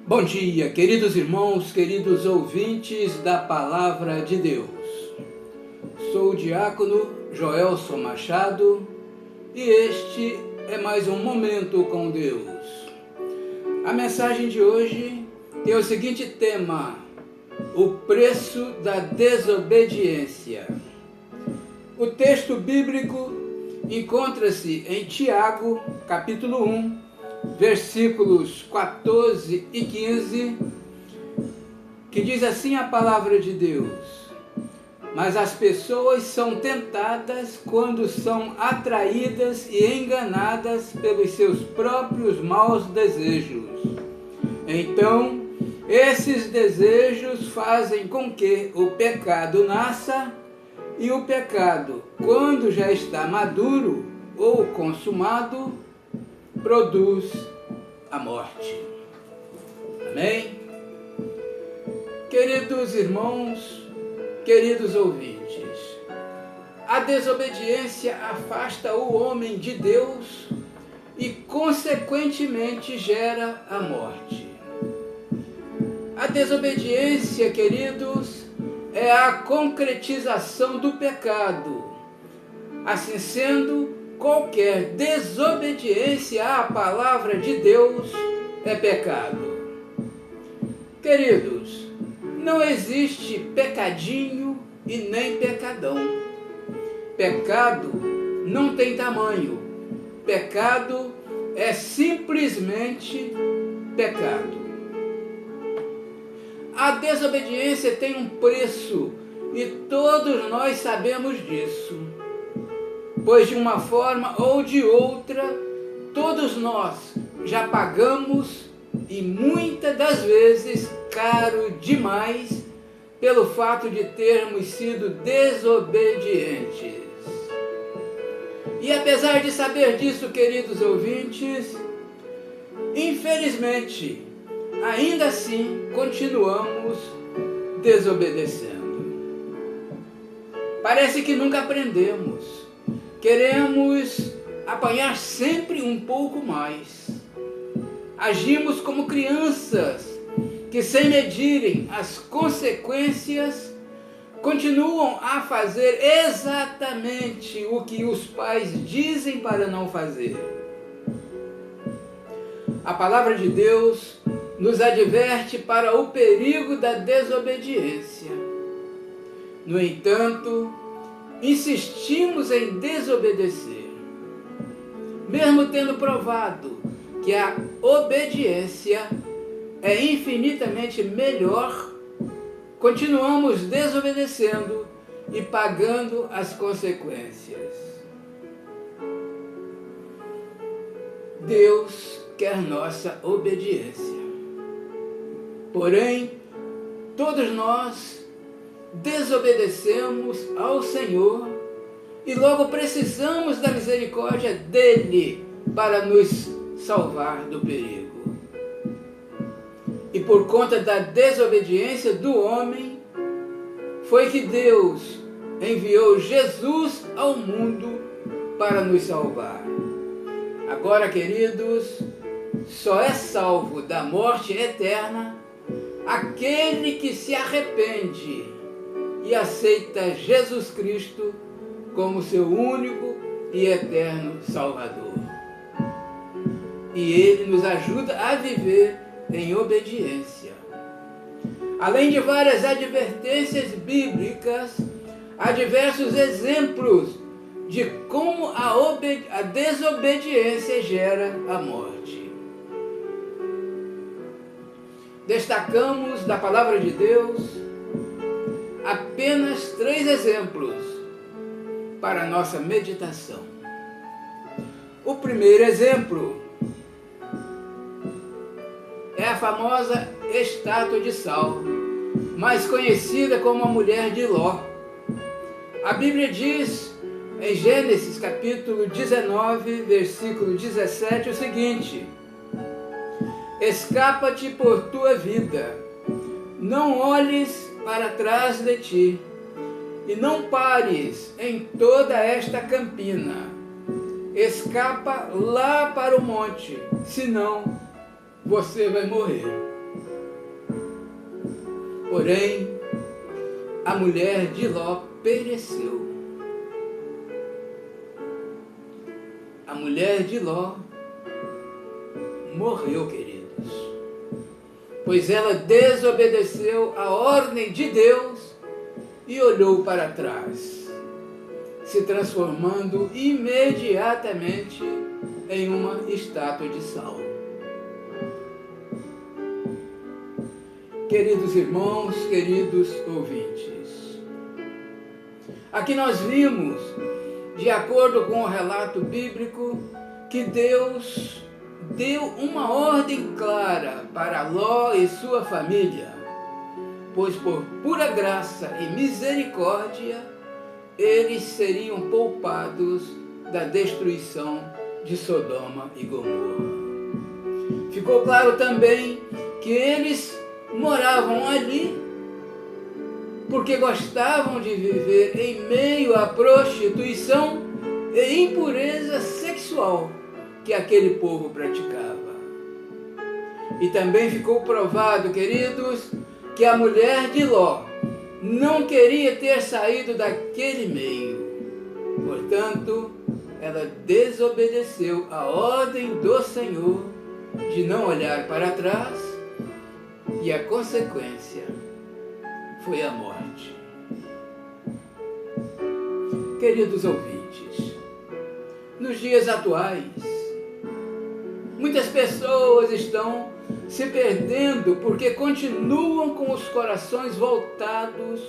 Bom dia, queridos irmãos, queridos ouvintes da Palavra de Deus. Sou o diácono Joelson Machado e este é mais um Momento com Deus. A mensagem de hoje tem o seguinte tema: o preço da desobediência. O texto bíblico encontra-se em Tiago, capítulo 1, versículos 14 e 15, que diz assim a palavra de Deus: mas as pessoas são tentadas quando são atraídas e enganadas pelos seus próprios maus desejos. Então, esses desejos fazem com que o pecado nasça, e o pecado, quando já está maduro ou consumado, produz a morte. Amém? Queridos irmãos, queridos ouvintes, a desobediência afasta o homem de Deus e, consequentemente, gera a morte. A desobediência, queridos, é a concretização do pecado. Assim sendo, qualquer desobediência à palavra de Deus é pecado. Queridos, não existe pecadinho e nem pecadão. Pecado não tem tamanho. Pecado é simplesmente pecado. A desobediência tem um preço e todos nós sabemos disso. Pois de uma forma ou de outra, todos nós já pagamos, e muitas das vezes caro demais, pelo fato de termos sido desobedientes. E apesar de saber disso, queridos ouvintes, infelizmente, ainda assim continuamos desobedecendo. Parece que nunca aprendemos. Queremos apanhar sempre um pouco mais. Agimos como crianças que, sem medirem as consequências, continuam a fazer exatamente o que os pais dizem para não fazer. A palavra de Deus nos adverte para o perigo da desobediência. No entanto, insistimos em desobedecer. Mesmo tendo provado que a obediência é infinitamente melhor, continuamos desobedecendo e pagando as consequências. Deus quer nossa obediência. Porém, todos nós desobedecemos ao Senhor e logo precisamos da misericórdia dele para nos salvar do perigo. E por conta da desobediência do homem, foi que Deus enviou Jesus ao mundo para nos salvar. Agora, queridos, só é salvo da morte eterna aquele que se arrepende e aceita Jesus Cristo como seu único e eterno Salvador. E Ele nos ajuda a viver em obediência. Além de várias advertências bíblicas, há diversos exemplos de como a desobediência gera a morte. Destacamos da palavra de Deus apenas 3 exemplos para a nossa meditação. O primeiro exemplo é a famosa estátua de sal, mais conhecida como a mulher de Ló. A Bíblia diz em Gênesis capítulo 19, versículo 17 o seguinte: escapa-te por tua vida, não olhes para trás de ti, e não pares em toda esta campina. Escapa lá para o monte, senão você vai morrer. Porém, a mulher de Ló pereceu. A mulher de Ló morreu, queridos, pois ela desobedeceu a ordem de Deus e olhou para trás, se transformando imediatamente em uma estátua de sal. Queridos irmãos, queridos ouvintes, aqui nós vimos, de acordo com o relato bíblico, que Deus deu uma ordem clara para Ló e sua família, pois por pura graça e misericórdia, eles seriam poupados da destruição de Sodoma e Gomorra. Ficou claro também que eles moravam ali porque gostavam de viver em meio à prostituição e impureza sexual que aquele povo praticava. E também ficou provado, queridos, que a mulher de Ló não queria ter saído daquele meio. Portanto, ela desobedeceu a ordem do Senhor de não olhar para trás, e a consequência foi a morte. Queridos ouvintes, nos dias atuais, muitas pessoas estão se perdendo porque continuam com os corações voltados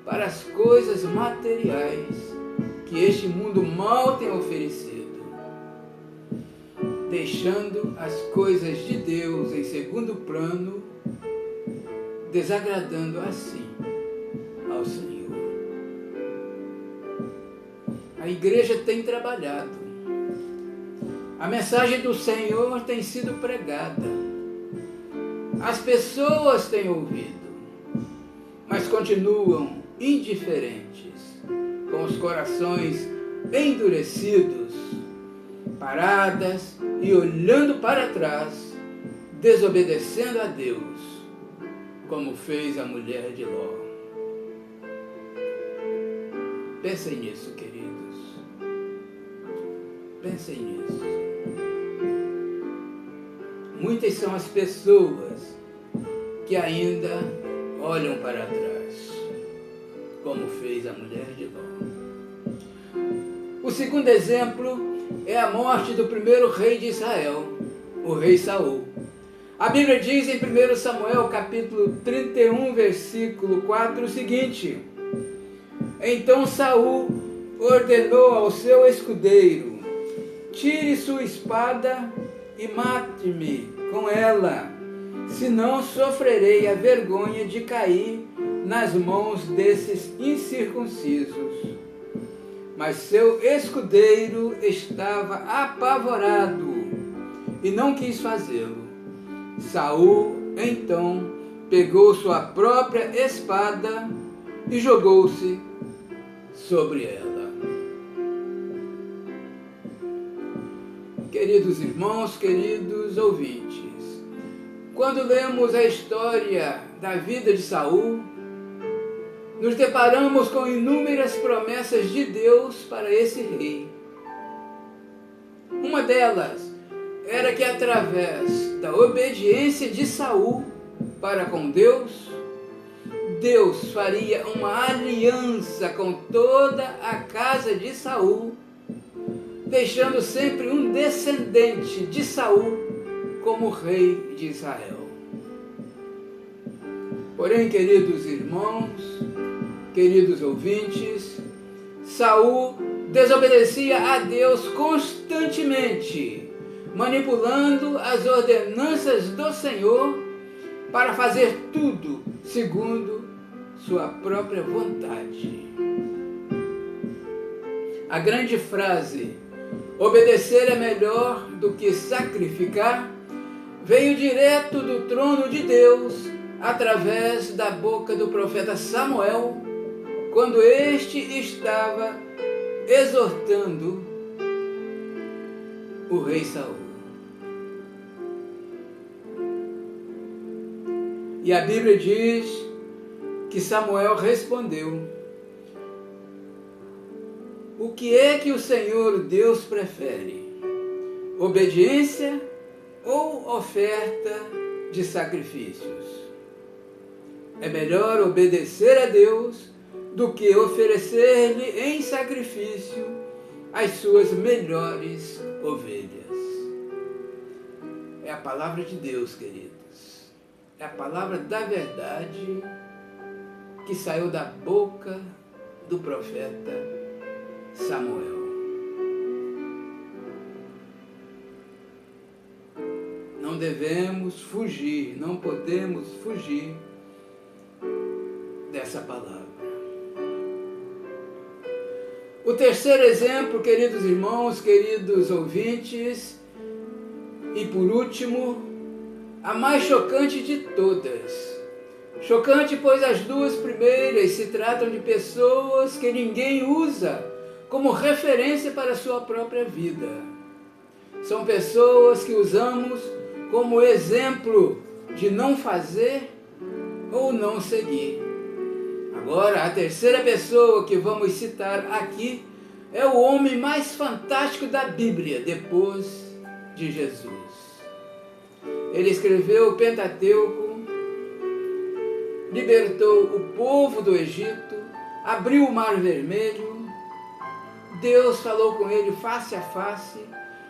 para as coisas materiais que este mundo mal tem oferecido, deixando as coisas de Deus em segundo plano, desagradando assim ao Senhor. A igreja tem trabalhado, a mensagem do Senhor tem sido pregada, as pessoas têm ouvido, mas continuam indiferentes, com os corações endurecidos, paradas e olhando para trás, desobedecendo a Deus, como fez a mulher de Ló. Pensem nisso, queridos. Pensem nisso. Muitas são as pessoas que ainda olham para trás, como fez a mulher de Ló. O segundo exemplo é a morte do primeiro rei de Israel, o rei Saul. A Bíblia diz em 1 Samuel, capítulo 31, versículo 4, o seguinte: Então Saul ordenou ao seu escudeiro: tire sua espada e mate-me com ela, senão sofrerei a vergonha de cair nas mãos desses incircuncisos. Mas seu escudeiro estava apavorado e não quis fazê-lo. Saul, então, pegou sua própria espada e jogou-se sobre ela. Queridos irmãos, queridos ouvintes, quando lemos a história da vida de Saul, nos deparamos com inúmeras promessas de Deus para esse rei. Uma delas era que através da obediência de Saul para com Deus, Deus faria uma aliança com toda a casa de Saul, deixando sempre um descendente de Saul como rei de Israel. Porém, queridos irmãos, queridos ouvintes, Saul desobedecia a Deus constantemente, manipulando as ordenanças do Senhor para fazer tudo segundo sua própria vontade. A grande frase, obedecer é melhor do que sacrificar, veio direto do trono de Deus, através da boca do profeta Samuel, quando este estava exortando o rei Saul. E a Bíblia diz que Samuel respondeu: o que é que o Senhor Deus prefere? Obediência ou oferta de sacrifícios? É melhor obedecer a Deus do que oferecer-lhe em sacrifício as suas melhores ovelhas. É a palavra de Deus, queridos. É a palavra da verdade que saiu da boca do profeta Samuel. Não devemos fugir, não podemos fugir dessa palavra. O terceiro exemplo, queridos irmãos, queridos ouvintes, e por último, a mais chocante de todas. Chocante, pois as duas primeiras se tratam de pessoas que ninguém usa como referência para a sua própria vida. São pessoas que usamos como exemplo de não fazer ou não seguir. Agora, a terceira pessoa que vamos citar aqui é o homem mais fantástico da Bíblia, depois de Jesus. Ele escreveu o Pentateuco, libertou o povo do Egito, abriu o Mar Vermelho, Deus falou com ele face a face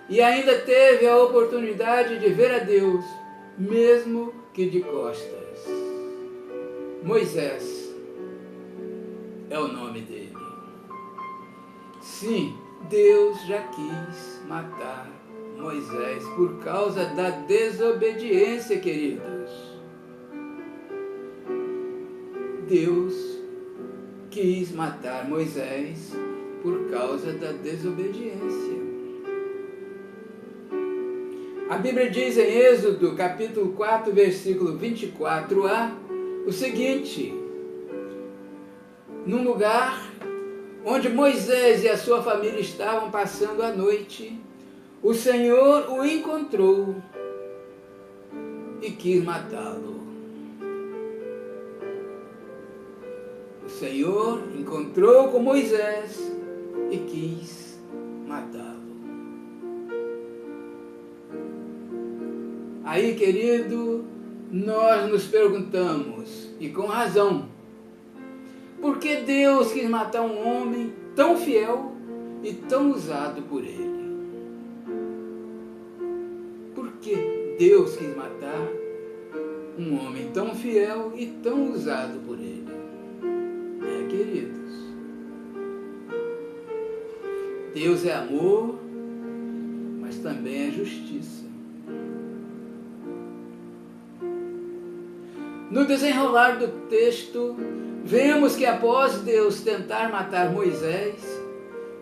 e ainda teve a oportunidade de ver a Deus, mesmo que de costas. Moisés é o nome dele. Sim, Deus já quis matar Moisés por causa da desobediência, queridos. Deus quis matar Moisés por causa da desobediência. A Bíblia diz em Êxodo, capítulo 4, versículo 24a, o seguinte: num lugar onde Moisés e a sua família estavam passando a noite, o Senhor o encontrou e quis matá-lo. O Senhor encontrou com Moisés e quis matá-lo. Aí, querido, nós nos perguntamos, e com razão, por que Deus quis matar um homem tão fiel e tão usado por Ele? Por que Deus quis matar um homem tão fiel e tão usado por Ele? Queridos, Deus é amor, mas também é justiça. No desenrolar do texto, vemos que após Deus tentar matar Moisés,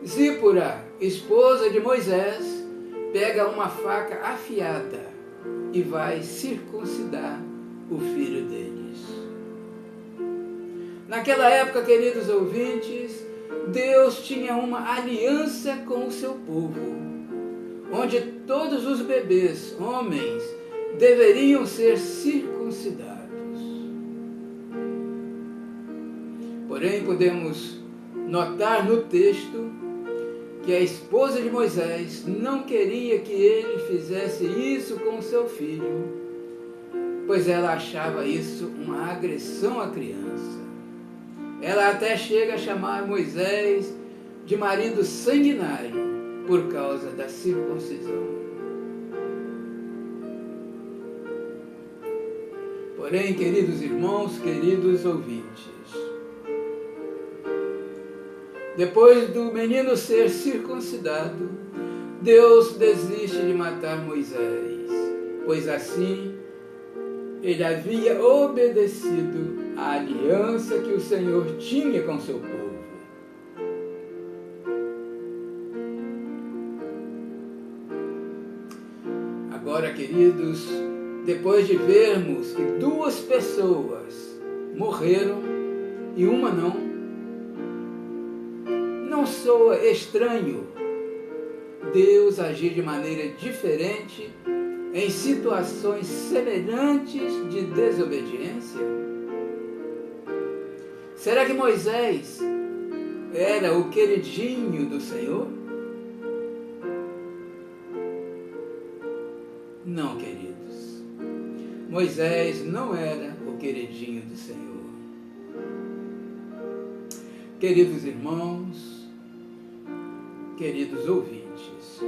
Zípora, esposa de Moisés, pega uma faca afiada e vai circuncidar o filho deles. Naquela época, queridos ouvintes, Deus tinha uma aliança com o seu povo, onde todos os bebês, homens, deveriam ser circuncidados. Porém, podemos notar no texto que a esposa de Moisés não queria que ele fizesse isso com seu filho, pois ela achava isso uma agressão à criança. Ela até chega a chamar Moisés de marido sanguinário por causa da circuncisão. Porém, queridos irmãos, queridos ouvintes, depois do menino ser circuncidado, Deus desiste de matar Moisés, pois assim ele havia obedecido à aliança que o Senhor tinha com seu povo. Agora, queridos, depois de vermos que duas pessoas morreram e uma não soa estranho Deus agir de maneira diferente em situações semelhantes de desobediência? Será que Moisés era o queridinho do Senhor? Não, queridos. Moisés não era o queridinho do Senhor. Queridos irmãos, queridos ouvintes,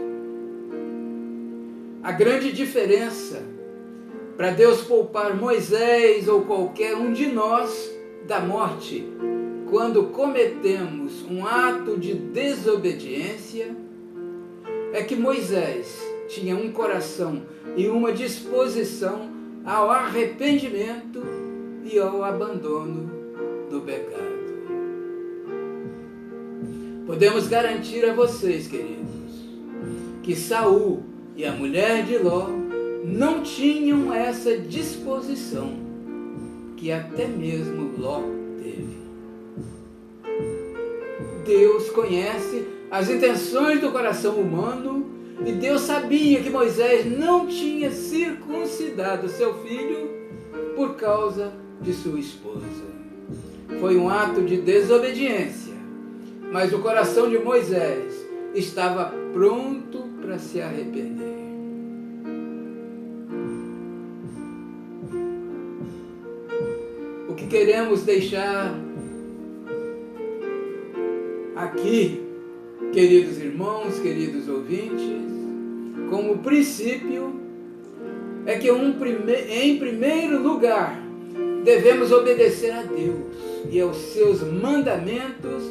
a grande diferença para Deus poupar Moisés ou qualquer um de nós da morte quando cometemos um ato de desobediência é que Moisés tinha um coração e uma disposição ao arrependimento e ao abandono do pecado. Podemos garantir a vocês, queridos, que Saul e a mulher de Ló não tinham essa disposição que até mesmo Ló teve. Deus conhece as intenções do coração humano e Deus sabia que Moisés não tinha circuncidado seu filho por causa de sua esposa. Foi um ato de desobediência, mas o coração de Moisés estava pronto para se arrepender. O que queremos deixar aqui, queridos irmãos, queridos ouvintes, como princípio, é que em primeiro lugar devemos obedecer a Deus e aos seus mandamentos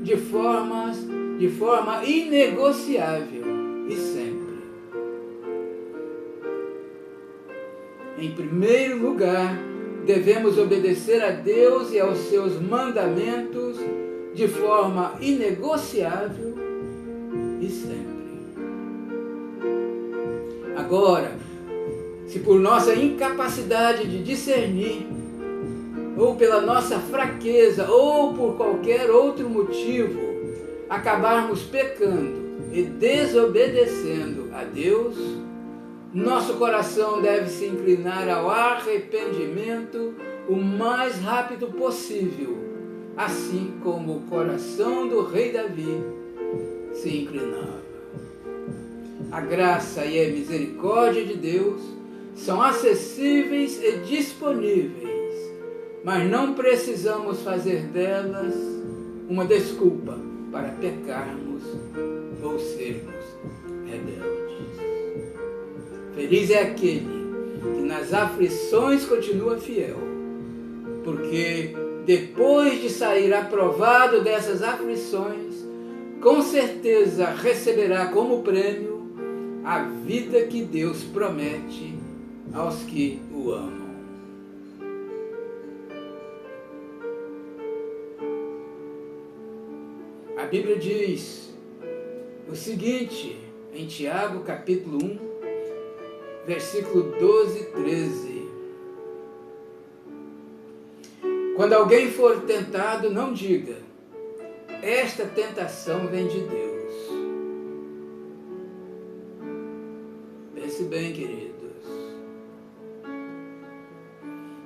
de forma inegociável e sempre. Em primeiro lugar, devemos obedecer a Deus e aos seus mandamentos de forma inegociável e sempre. Agora, se por nossa incapacidade de discernir, ou pela nossa fraqueza, ou por qualquer outro motivo, acabarmos pecando e desobedecendo a Deus, nosso coração deve se inclinar ao arrependimento o mais rápido possível, assim como o coração do rei Davi se inclinava. A graça e a misericórdia de Deus são acessíveis e disponíveis, mas não precisamos fazer delas uma desculpa para pecarmos ou sermos rebeldes. Feliz é aquele que nas aflições continua fiel, porque depois de sair aprovado dessas aflições, com certeza receberá como prêmio a vida que Deus promete aos que o amam. A Bíblia diz o seguinte em Tiago capítulo 1, versículo 12 e 13. Quando alguém for tentado, não diga: esta tentação vem de Deus. Pense bem, queridos.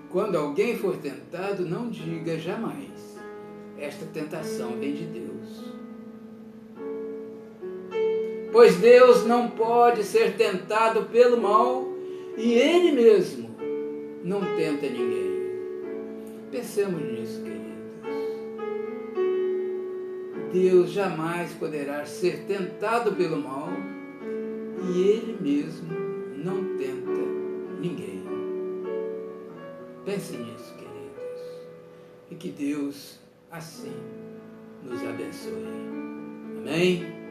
Quando alguém for tentado, não diga jamais: esta tentação vem de Deus. Pois Deus não pode ser tentado pelo mal e Ele mesmo não tenta ninguém. Pensemos nisso, queridos. Deus jamais poderá ser tentado pelo mal e Ele mesmo não tenta ninguém. Pense nisso, queridos. E que Deus assim nos abençoe. Amém?